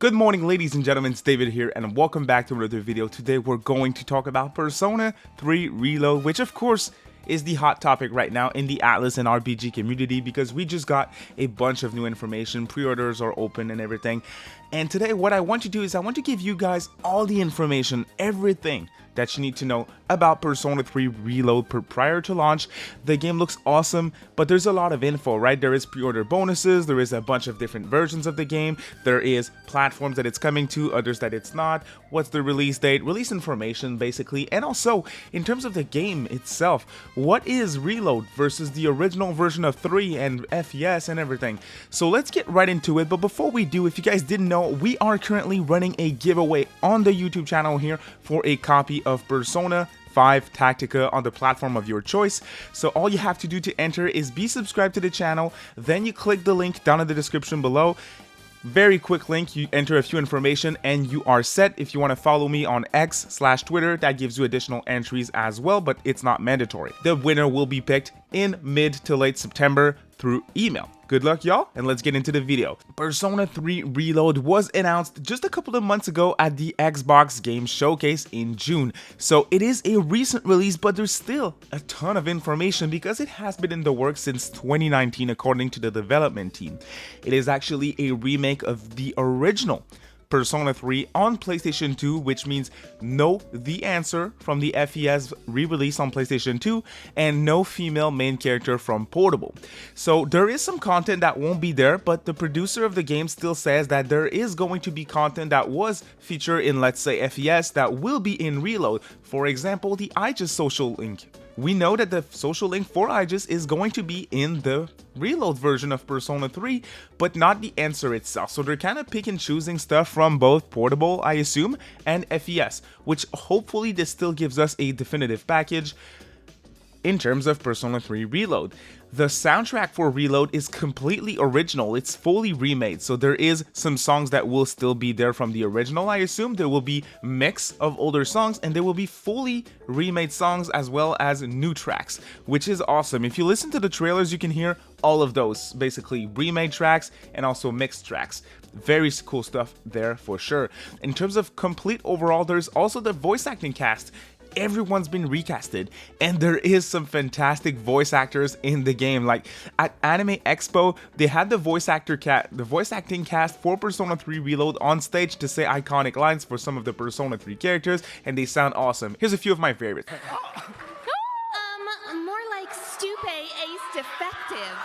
Good morning, ladies and gentlemen, it's David here, and welcome back to another video. Today we're going to talk about Persona 3 Reload, which of course is the hot topic right now in the ATLUS and RPG community because we just got a bunch of new information. Pre-orders are open and everything. And today what I want to do is I want to give you guys all the information, everything that you need to know about Persona 3 Reload prior to launch. The game looks awesome, but there's a lot of info, right? There is pre-order bonuses, there is a bunch of different versions of the game, there is platforms that it's coming to, others that it's not, what's the release date, release information basically, and also in terms of the game itself, what is Reload versus the original version of 3 and FES and everything. So let's get right into it, but before we do, if you guys didn't know, we are currently running a giveaway on the YouTube channel here for a copy of Persona 5 Tactica on the platform of your choice. So all you have to do to enter is be subscribed to the channel, then you click the link down in the description below. Very quick link, you enter a few information and you are set. If you want to follow me on X/Twitter, that gives you additional entries as well, but it's not mandatory. The winner will be picked in mid to late September through email. Good luck, y'all, and let's get into the video. Persona 3 Reload was announced just a couple of months ago at the Xbox Game Showcase in June. So it is a recent release, but there's still a ton of information because it has been in the works since 2019 according to the development team. It is actually a remake of the original Persona 3 on PlayStation 2, which means no The Answer from the FES re-release on PlayStation 2 and no female main character from Portable. So there is some content that won't be there, but the producer of the game still says that there is going to be content that was featured in, let's say, FES that will be in Reload. For example, the Aegis social link. We know that the social link for Aegis is going to be in the Reload version of Persona 3, but not the answer itself. So they're kind of pick and choosing stuff from both Portable, I assume, and FES, which hopefully this still gives us a definitive package in terms of Persona 3 Reload. The soundtrack for Reload is completely original, it's fully remade, so there is some songs that will still be there from the original. I assume there will be mix of older songs and there will be fully remade songs as well as new tracks, which is awesome. If you listen to the trailers, you can hear all of those, basically remade tracks and also mixed tracks. Very cool stuff there for sure. In terms of complete overall, there's also the voice acting cast. Everyone's been recasted and there is some fantastic voice actors in the game. Like at Anime Expo, they had the voice acting cast for Persona 3 Reload on stage to say iconic lines for some of the Persona 3 characters, and they sound awesome. Here's a few of my favorites. More like Stupe Ace Defective.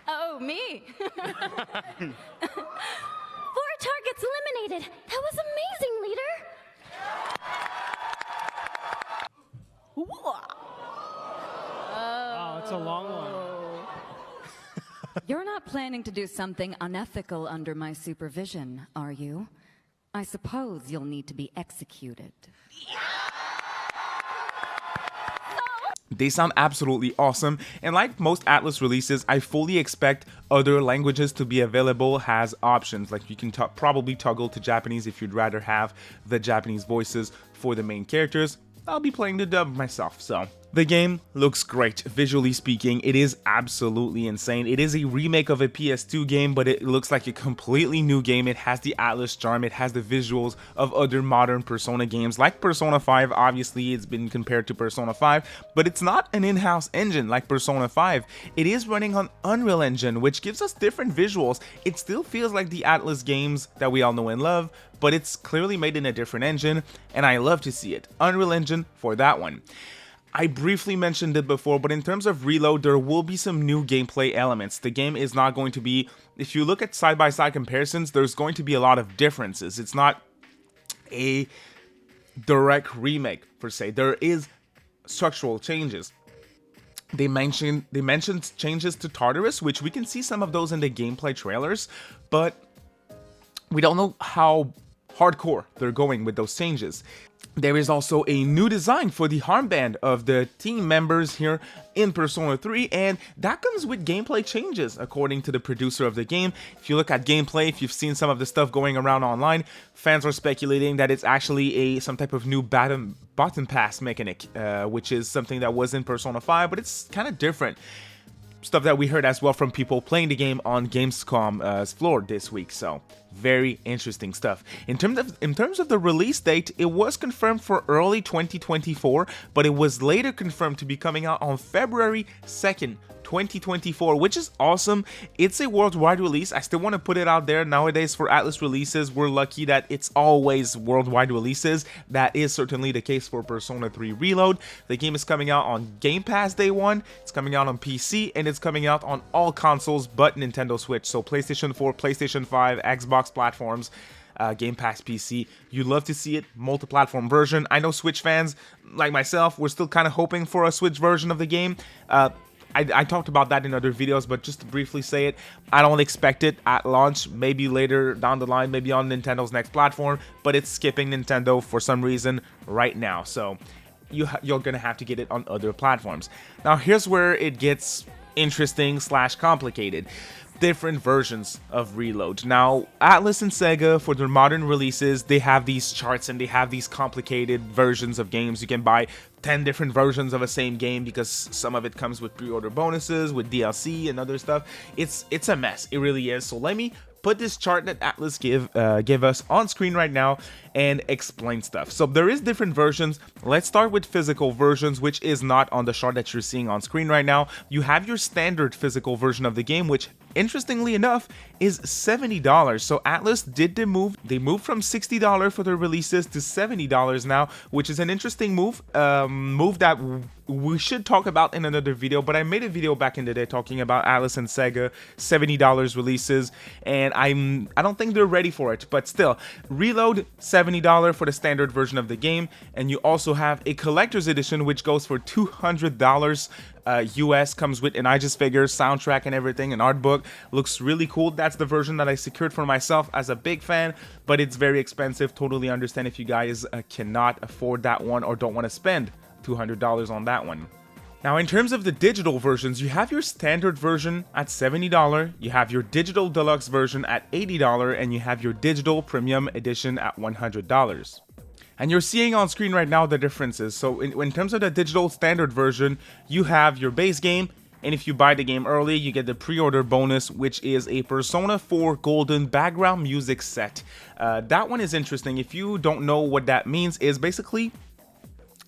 Oh, me. 4 targets eliminated. That was amazing, leader. Oh, it's a long one. You're not planning to do something unethical under my supervision, are you? I suppose you'll need to be executed. They sound absolutely awesome, and like most ATLUS releases, I fully expect other languages to be available as options. Like you can probably toggle to Japanese if you'd rather have the Japanese voices for the main characters. I'll be playing the dub myself, so. The game looks great, visually speaking. It is absolutely insane. It is a remake of a PS2 game, but it looks like a completely new game. It has the ATLUS charm, it has the visuals of other modern Persona games, like Persona 5. Obviously, it's been compared to Persona 5, but it's not an in-house engine like Persona 5. It is running on Unreal Engine, which gives us different visuals. It still feels like the ATLUS games that we all know and love, but it's clearly made in a different engine, and I love to see it. Unreal Engine for that one. I briefly mentioned it before, but in terms of Reload, there will be some new gameplay elements. The game is not going to be, if you look at side-by-side comparisons, there's going to be a lot of differences. It's not a direct remake, per se. There is structural changes. They mentioned changes to Tartarus, which we can see some of those in the gameplay trailers, but we don't know how hardcore they're going with those changes. There is also a new design for the armband of the team members here in Persona 3, and that comes with gameplay changes according to the producer of the game. If you look at gameplay, if you've seen some of the stuff going around online, fans are speculating that it's actually some type of new bottom pass mechanic, which is something that was in Persona 5, but it's kind of different. stuff that we heard as well from people playing the game on Gamescom's floor this week. So very interesting stuff. In terms of the release date, it was confirmed for early 2024, but it was later confirmed to be coming out on February 2nd, 2024, which is awesome. It's a worldwide release. I still want to put it out there. Nowadays for Atlus releases, we're lucky that it's always worldwide releases. That is certainly the case for Persona 3 Reload. The game is coming out on Game Pass day one, it's coming out on PC, and it's coming out on all consoles but Nintendo Switch. So PlayStation 4, PlayStation 5, Xbox platforms, Game Pass PC. You'd love to see it multi-platform version. I know Switch fans like myself, we're still kind of hoping for a Switch version of the game. I talked about that in other videos, but just to briefly say it, I don't expect it at launch, maybe later down the line, maybe on Nintendo's next platform, but it's skipping Nintendo for some reason right now, so you're gonna have to get it on other platforms. Now here's where it gets interesting / complicated. Different versions of Reload. Now, Atlus and Sega, for their modern releases, they have these charts and they have these complicated versions of games. You can buy 10 different versions of a same game because some of it comes with pre-order bonuses, with DLC and other stuff. It's a mess. It really is. So let me put this chart that Atlus give us on screen right now and explain stuff. So there is different versions. Let's start with physical versions, which is not on the chart that you're seeing on screen right now. You have your standard physical version of the game, which interestingly enough is $70. So Atlus did the move. They moved from $60 for their releases to $70 now, which is an interesting move. Move that we should talk about in another video, but I made a video back in the day talking about Atlus and Sega $70 releases, and I don't think they're ready for it. But still, Reload $70 for the standard version of the game, and you also have a collector's edition which goes for $200 US, comes with an IGES figure, soundtrack and everything, an art book. Looks really cool. That's the version that I secured for myself as a big fan, but it's very expensive. Totally understand if you guys cannot afford that one or don't want to spend $200 on that one. Now, in terms of the digital versions, you have your standard version at $70, you have your digital deluxe version at $80, and you have your digital premium edition at $100. And you're seeing on screen right now the differences. So in terms of the digital standard version, you have your base game, and if you buy the game early, you get the pre-order bonus, which is a Persona 4 Golden background music set. That one is interesting. If you don't know what that means, is basically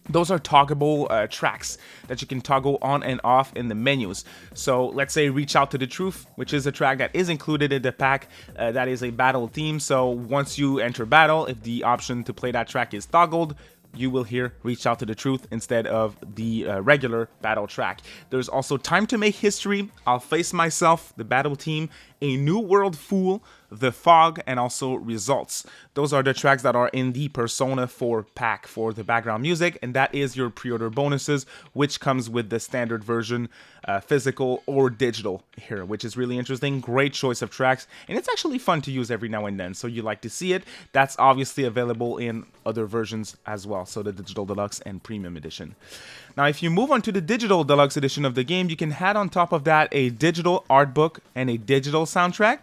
those are toggleable tracks that you can toggle on and off in the menus. So let's say Reach Out to the Truth, which is a track that is included in the pack. That is a battle theme. So once you enter battle, if the option to play that track is toggled, you will hear Reach Out to the Truth instead of the regular battle track. There's also Time to Make History, I'll Face Myself, the battle team, A New World Fool, The Fog, and also Results. Those are the tracks that are in the Persona 4 pack for the background music, and that is your pre-order bonuses, which comes with the standard version, physical or digital here, which is really interesting. Great choice of tracks, and it's actually fun to use every now and then, so you like to see it. That's obviously available in other versions as well, so the digital deluxe and premium edition. Now, if you move on to the digital deluxe edition of the game, you can add on top of that a digital art book and a digital soundtrack,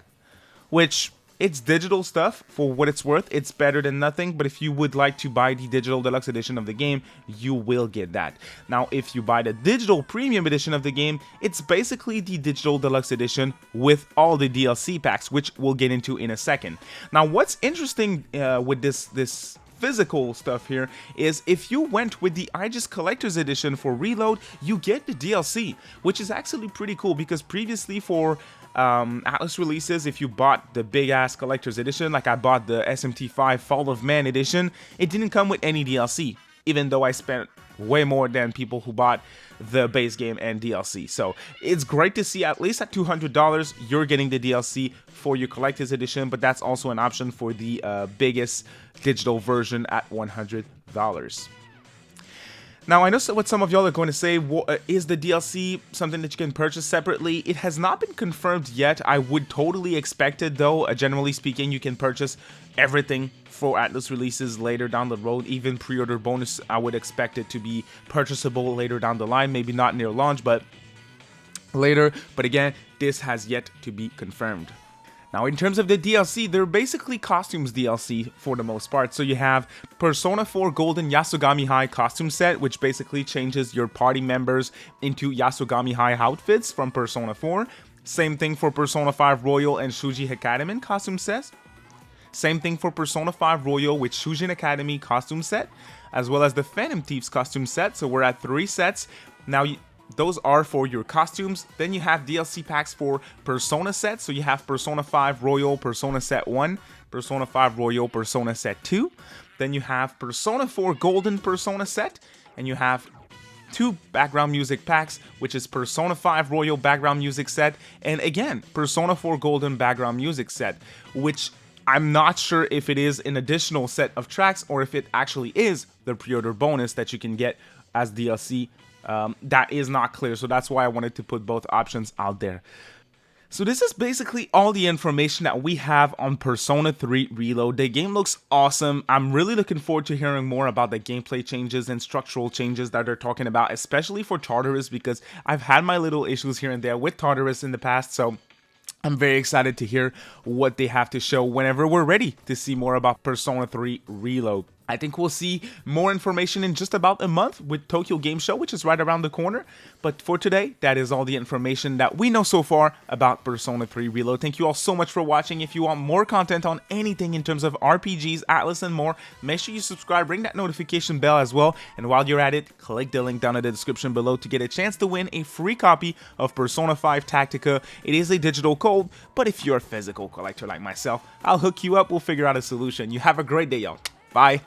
which it's digital stuff. For what it's worth, it's better than nothing, but if you would like to buy the digital deluxe edition of the game, you will get that. Now, if you buy the digital premium edition of the game, it's basically the digital deluxe edition with all the DLC packs, which we'll get into in a second. Now, what's interesting with this physical stuff here is if you went with the IGES Collector's Edition for Reload, you get the DLC, which is actually pretty cool because previously for Atlus releases, if you bought the big ass Collector's Edition, like I bought the SMT5 Fall of Man Edition, it didn't come with any DLC, even though I spent way more than people who bought the base game and DLC. So it's great to see at least at $200 you're getting the DLC for your collector's edition, but that's also an option for the biggest digital version at $100. Now, I know what some of y'all are going to say, is the DLC something that you can purchase separately? It has not been confirmed yet. I would totally expect it, though. Generally speaking, you can purchase everything for Atlus releases later down the road. Even pre-order bonus, I would expect it to be purchasable later down the line. Maybe not near launch, but later. But again, this has yet to be confirmed. Now, in terms of the DLC, they're basically costumes DLC for the most part. So you have Persona 4 Golden Yasogami High costume set, which basically changes your party members into Yasogami High outfits from Persona 4. Same thing for Persona 5 Royal and Shuji Academy costume sets. Same thing for Persona 5 Royal with Shujin Academy costume set, as well as the Phantom Thieves costume set. So we're at 3 sets. Now, those are for your costumes. Then you have DLC packs for Persona sets. So you have Persona 5 Royal, Persona Set 1, Persona 5 Royal, Persona Set 2. Then you have Persona 4 Golden Persona set, and you have 2 background music packs, which is Persona 5 Royal background music set, and again, Persona 4 Golden background music set, which I'm not sure if it is an additional set of tracks or if it actually is the pre-order bonus that you can get as DLC. That is not clear, so that's why I wanted to put both options out there. So this is basically all the information that we have on Persona 3 Reload. The game looks awesome. I'm really looking forward to hearing more about the gameplay changes and structural changes that they're talking about, especially for Tartarus, because I've had my little issues here and there with Tartarus in the past, so I'm very excited to hear what they have to show whenever we're ready to see more about Persona 3 Reload. I think we'll see more information in just about a month with Tokyo Game Show, which is right around the corner. But for today, that is all the information that we know so far about Persona 3 Reload. Thank you all so much for watching. If you want more content on anything in terms of RPGs, Atlus, and more, make sure you subscribe, ring that notification bell as well. And while you're at it, click the link down in the description below to get a chance to win a free copy of Persona 5 Tactica. It is a digital code, but if you're a physical collector like myself, I'll hook you up. We'll figure out a solution. You have a great day, y'all. Bye.